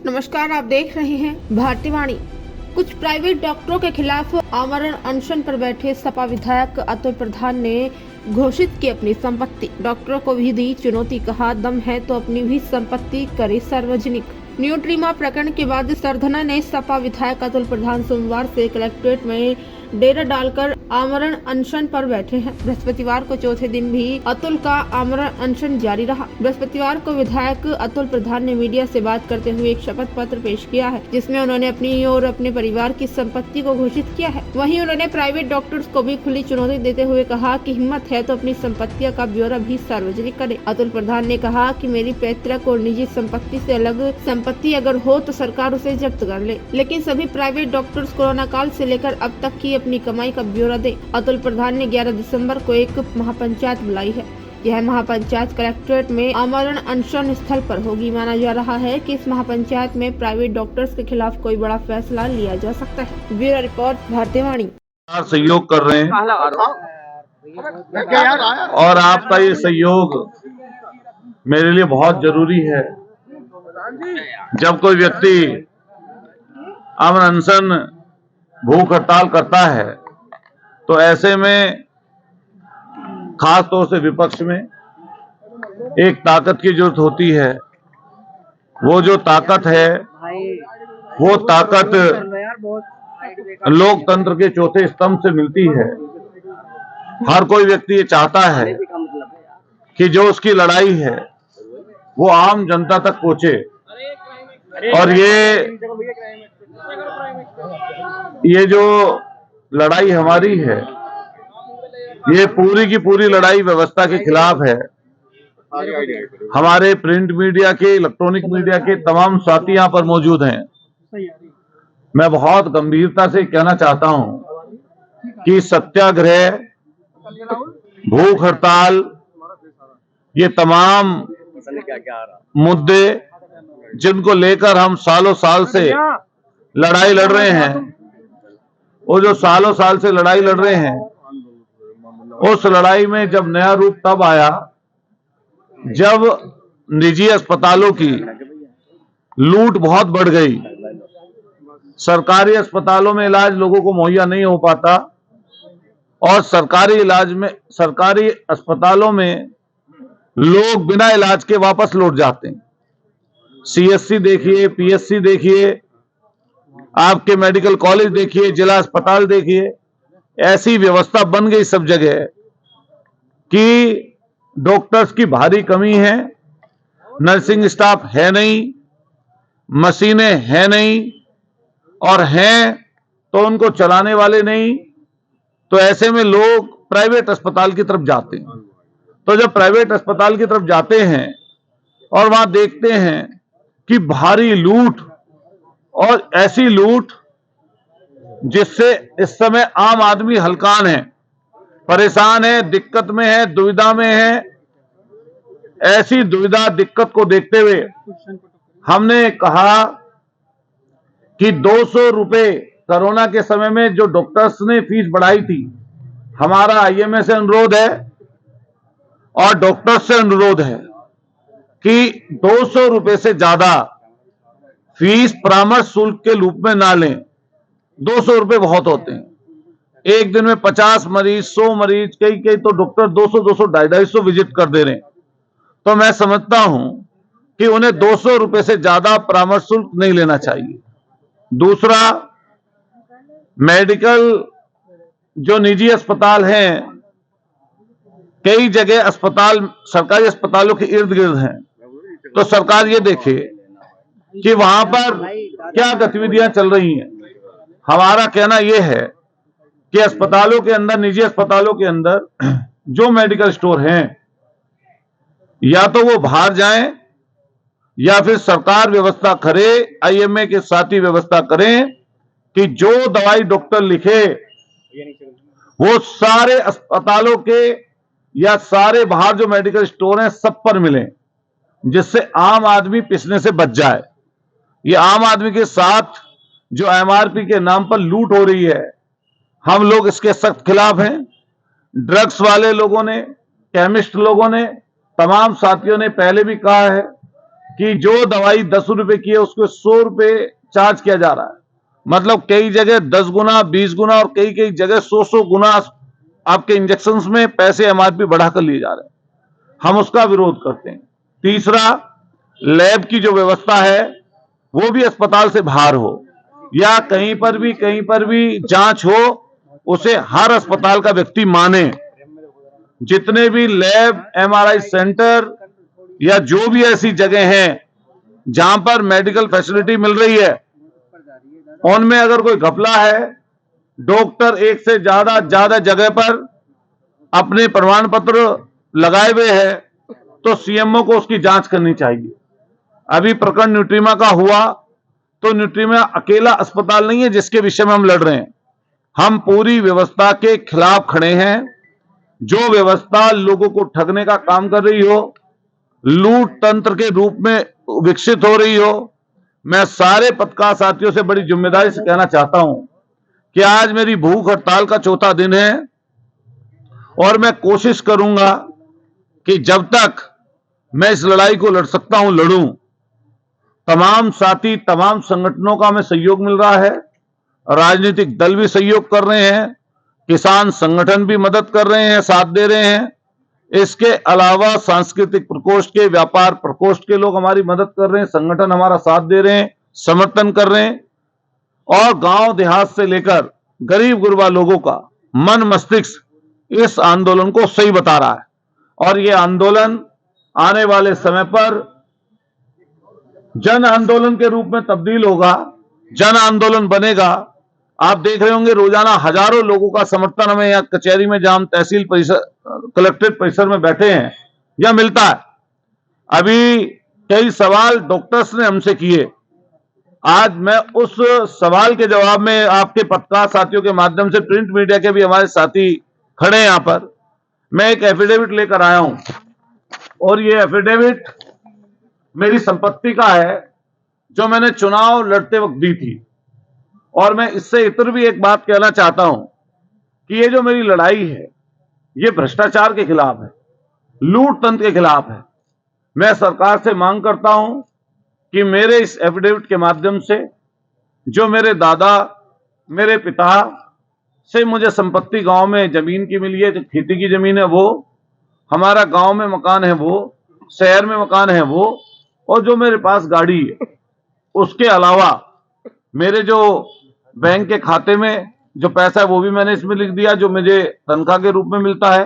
नमस्कार, आप देख रहे हैं भारतीय वाणी। कुछ प्राइवेट डॉक्टरों के खिलाफ आमरण अनशन पर बैठे सपा विधायक अतुल प्रधान ने घोषित की अपनी संपत्ति। डॉक्टरों को भी दी चुनौती, कहा दम है तो अपनी भी संपत्ति करे सार्वजनिक। न्यूट्रीमा प्रकरण के बाद सरधना ने सपा विधायक अतुल प्रधान सोमवार से कलेक्ट्रेट में डेरा डालकर आमरण अनशन पर बैठे हैं। बृहस्पतिवार को चौथे दिन भी अतुल का आमरण अनशन जारी रहा। बृहस्पतिवार को विधायक अतुल प्रधान ने मीडिया से बात करते हुए एक शपथ पत्र पेश किया है, जिसमें उन्होंने अपनी और अपने परिवार की संपत्ति को घोषित किया है। वहीं उन्होंने प्राइवेट डॉक्टर्स को भी खुली चुनौती देते हुए कहा कि हिम्मत है तो अपनी संपत्तियों का ब्यौरा भी सार्वजनिक करे। अतुल प्रधान ने कहा कि मेरी पैतृक और निजी संपत्ति से अलग संपत्ति अगर हो तो सरकार उसे जब्त कर ले, लेकिन सभी प्राइवेट डॉक्टर्स कोरोना काल से लेकर अब तक की अपनी कमाई का ब्यौरा दे। अतुल प्रधान ने 11 दिसंबर को एक महापंचायत बुलाई है। यह महापंचायत कलेक्ट्रेट में आमरण अनशन स्थल पर होगी। माना जा रहा है कि इस महापंचायत में प्राइवेट डॉक्टर्स के खिलाफ कोई बड़ा फैसला लिया जा सकता है। ब्यूरो रिपोर्ट, भारतीय वाणी। सहयोग कर रहे हैं और आपका ये सहयोग मेरे लिए बहुत जरूरी है। जब कोई व्यक्ति आमरण अनशन भूख हड़ताल करता है तो ऐसे में खास तौर से विपक्ष में एक ताकत की जरूरत होती है। वो जो ताकत है वो ताकत लोकतंत्र के चौथे स्तंभ से मिलती है। हर कोई व्यक्ति ये चाहता है कि जो उसकी लड़ाई है वो आम जनता तक पहुंचे, और ये जो लड़ाई हमारी है ये पूरी की पूरी लड़ाई व्यवस्था के खिलाफ है। हमारे प्रिंट मीडिया के, इलेक्ट्रॉनिक मीडिया के तमाम साथी यहाँ पर मौजूद हैं। मैं बहुत गंभीरता से कहना चाहता हूं कि सत्याग्रह, भूख हड़ताल, ये तमाम मुद्दे जिनको लेकर हम सालों साल से लड़ाई लड़ रहे हैं, वो जो सालों साल से लड़ाई लड़ रहे हैं, उस लड़ाई में जब नया रूप तब आया जब निजी अस्पतालों की लूट बहुत बढ़ गई। सरकारी अस्पतालों में इलाज लोगों को मुहैया नहीं हो पाता और सरकारी अस्पतालों में लोग बिना इलाज के वापस लौट जाते हैं। सीएससी देखिए, पीएससी देखिए, आपके मेडिकल कॉलेज देखिए, जिला अस्पताल देखिए, ऐसी व्यवस्था बन गई सब जगह कि डॉक्टर्स की भारी कमी है, नर्सिंग स्टाफ है नहीं, मशीनें है नहीं, और हैं तो उनको चलाने वाले नहीं। तो ऐसे में लोग प्राइवेट अस्पताल की तरफ जाते हैं। तो जब प्राइवेट अस्पताल की तरफ जाते हैं और वहां देखते हैं कि भारी लूट, और ऐसी लूट जिससे इस समय आम आदमी हलकान है, परेशान है, दिक्कत में है, दुविधा में है। ऐसी दुविधा दिक्कत को देखते हुए हमने कहा कि 200 रुपए कोरोना के समय में जो डॉक्टर्स ने फीस बढ़ाई थी, हमारा आईएमए से अनुरोध है और डॉक्टर्स से अनुरोध है कि 200 रुपए से ज्यादा फीस परामर्श शुल्क के रूप में ना लें। 200 रुपए बहुत होते हैं। एक दिन में 50 मरीज, 100 मरीज, कई तो डॉक्टर 200, 250 विजिट कर दे रहे हैं। तो मैं समझता हूं कि उन्हें 200 रुपए से ज्यादा परामर्श शुल्क नहीं लेना चाहिए। दूसरा, मेडिकल जो निजी अस्पताल हैं, कई जगह अस्पताल सरकारी अस्पतालों के इर्द गिर्द हैं, तो सरकार ये देखे कि वहां पर क्या गतिविधियां चल रही हैं। हमारा कहना यह है कि अस्पतालों के अंदर, निजी अस्पतालों के अंदर जो मेडिकल स्टोर हैं, या तो वो बाहर जाएं या फिर सरकार व्यवस्था करे, आईएमए के साथ ही व्यवस्था करें कि जो दवाई डॉक्टर लिखे वो सारे अस्पतालों के या सारे बाहर जो मेडिकल स्टोर हैं सब पर मिले, जिससे आम आदमी पिसने से बच जाए। ये आम आदमी के साथ जो एमआरपी के नाम पर लूट हो रही है, हम लोग इसके सख्त खिलाफ हैं। ड्रग्स वाले लोगों ने, केमिस्ट लोगों ने, तमाम साथियों ने पहले भी कहा है कि जो दवाई 10 रुपए की है उसको 100 रुपए चार्ज किया जा रहा है। मतलब कई जगह 10 गुना, 20 गुना और कई कई जगह 100 गुना आपके इंजेक्शंस में पैसे एमआरपी बढ़ाकर लिए जा रहे हैं। हम उसका विरोध करते हैं। तीसरा, लैब की जो व्यवस्था है वो भी अस्पताल से बाहर हो, या कहीं पर भी जांच हो, उसे हर अस्पताल का व्यक्ति माने। जितने भी लैब, एमआरआई सेंटर या जो भी ऐसी जगह हैं जहां पर मेडिकल फैसिलिटी मिल रही है, उनमें अगर कोई घपला है, डॉक्टर एक से ज्यादा जगह पर अपने प्रमाण पत्र लगाए हुए हैं, तो सीएमओ को उसकी जांच करनी चाहिए। अभी प्रकरण न्यूट्रीमा का हुआ, तो न्यूट्रीमा अकेला अस्पताल नहीं है जिसके विषय में हम लड़ रहे हैं। हम पूरी व्यवस्था के खिलाफ खड़े हैं। जो व्यवस्था लोगों को ठगने का काम कर रही हो, लूट तंत्र के रूप में विकसित हो रही हो, मैं सारे पत्रकार साथियों से बड़ी जिम्मेदारी से कहना चाहता हूं कि आज मेरी भूख हड़ताल का चौथा दिन है और मैं कोशिश करूंगा कि जब तक मैं इस लड़ाई को लड़ सकता हूं लड़ूं। तमाम साथी, तमाम संगठनों का हमें सहयोग मिल रहा है, राजनीतिक दल भी सहयोग कर रहे हैं, किसान संगठन भी मदद कर रहे हैं, साथ दे रहे हैं। इसके अलावा सांस्कृतिक प्रकोष्ठ के, व्यापार प्रकोष्ठ के लोग हमारी मदद कर रहे हैं, संगठन हमारा साथ दे रहे हैं, समर्थन कर रहे हैं। और गांव देहात से लेकर गरीब गुरबा लोगों का मन मस्तिष्क इस आंदोलन को सही बता रहा है और यह आंदोलन आने वाले समय पर जन आंदोलन के रूप में तब्दील होगा, जन आंदोलन बनेगा। आप देख रहे होंगे रोजाना हजारों लोगों का समर्थन हमें यहाँ कचहरी में, जहां हम तहसील परिसर, कलेक्ट्रेट परिसर में बैठे हैं, यह मिलता है। अभी कई सवाल डॉक्टर्स ने हमसे किए। आज मैं उस सवाल के जवाब में आपके पत्रकार साथियों के माध्यम से, प्रिंट मीडिया के भी हमारे साथी खड़े हैं यहां पर, मैं एक एफिडेविट लेकर आया हूं और ये एफिडेविट मेरी संपत्ति का है जो मैंने चुनाव लड़ते वक्त दी थी। और मैं इससे इतर भी एक बात कहना चाहता हूं कि ये जो मेरी लड़ाई है, ये भ्रष्टाचार के खिलाफ है, लूट तंत्र के खिलाफ है। मैं सरकार से मांग करता हूं कि मेरे इस एफिडेविट के माध्यम से जो मेरे दादा, मेरे पिता से मुझे संपत्ति गांव में जमीन की मिली है, जो खेती की जमीन है वो, हमारा गांव में मकान है वो, शहर में मकान है वो, और जो मेरे पास गाड़ी है, उसके अलावा मेरे जो बैंक के खाते में जो पैसा है वो भी मैंने इसमें लिख दिया, जो मुझे तनख्वाह के रूप में मिलता है।